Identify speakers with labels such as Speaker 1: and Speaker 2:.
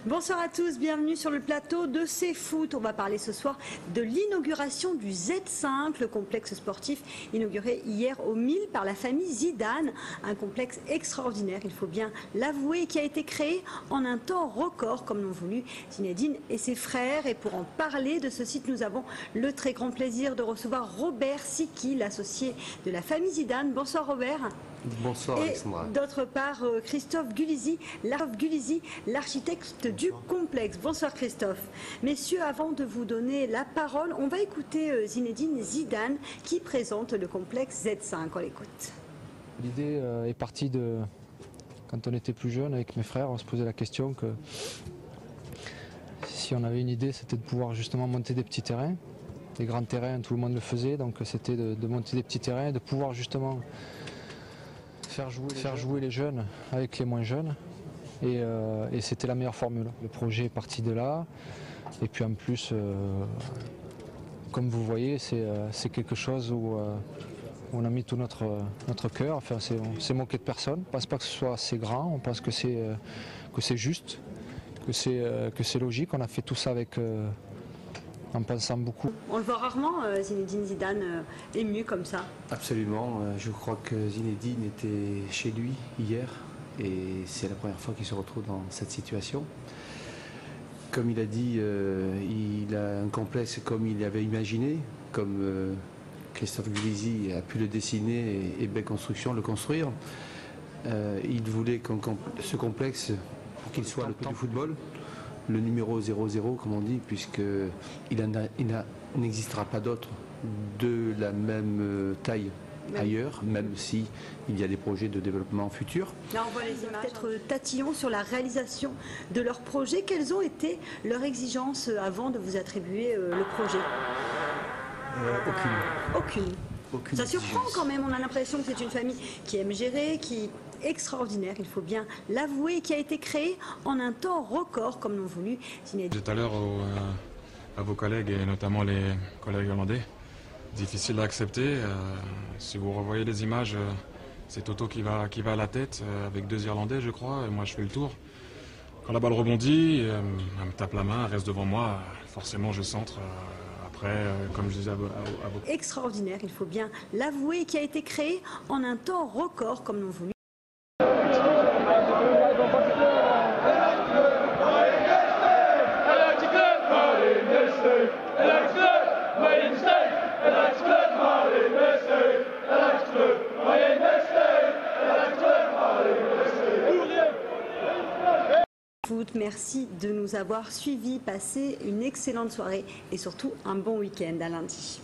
Speaker 1: Bonsoir à tous, bienvenue sur le plateau de C'est Foot. On va parler ce soir de l'inauguration du Z5, le complexe sportif inauguré hier au Mille par la famille Zidane. Un complexe extraordinaire, il faut bien l'avouer, qui a été créé en un temps record, comme l'ont voulu Zinedine et ses frères. Et pour en parler de ce site, nous avons le très grand plaisir de recevoir Robert Sicki, l'associé de la famille Zidane. Bonsoir Robert.
Speaker 2: Bonsoir Alexandra.
Speaker 1: D'autre part, Christophe Gulisi, l'architecte du complexe. Bonsoir Christophe. Messieurs, avant de vous donner la parole, on va écouter Zinedine Zidane qui présente le complexe Z5. On l'écoute.
Speaker 3: L'idée est partie de quand on était plus jeune avec mes frères, on se posait la question que si on avait une idée, c'était de pouvoir justement monter des petits terrains. Des grands terrains, tout le monde le faisait, donc c'était de monter des petits terrains, de pouvoir justement faire jouer les jeunes avec les moins jeunes, et c'était la meilleure formule. Le projet est parti de là, et puis en plus, comme vous voyez, c'est quelque chose où on a mis tout notre cœur. Enfin, on s'est moqué de personne, on ne pense pas que ce soit assez grand, on pense que c'est juste, que c'est logique. On a fait tout ça avec en pensant beaucoup.
Speaker 1: On le voit rarement, Zinedine Zidane ému comme ça.
Speaker 2: Absolument, je crois que Zinedine était chez lui hier et c'est la première fois qu'il se retrouve dans cette situation. Comme il a dit, il a un complexe comme il avait imaginé, comme Christophe Gulisi a pu le dessiner et Belle Construction le construire. Il voulait ce complexe, pour qu'il soit le temps du football, le numéro 00 comme on dit, puisqu'il n'existera pas d'autre de la même taille ailleurs, même si il y a des projets de développement futurs.
Speaker 1: Là on voit les images. Peut-être tatillons sur la réalisation de leur projet. Quelles ont été leurs exigences avant de vous attribuer le projet? Aucune. Ça surprend quand même, on a l'impression que c'est une famille qui aime gérer, qui est extraordinaire, il faut bien l'avouer, qui a été créée en un temps record, comme l'ont voulu Zinedine.
Speaker 4: Tout à l'heure à vos collègues, et notamment les collègues hollandais, difficile à accepter. Si vous revoyez les images, c'est Toto qui va à la tête, avec deux Irlandais je crois, et moi je fais le tour. Quand la balle rebondit, elle me tape la main, elle reste devant moi, forcément je centre. Après, comme je disais à vos...
Speaker 1: Extraordinaire, il faut bien l'avouer, qui a été créé en un temps record, comme l'ont voulu. Merci de nous avoir suivis, passez une excellente soirée et surtout un bon week-end. À lundi.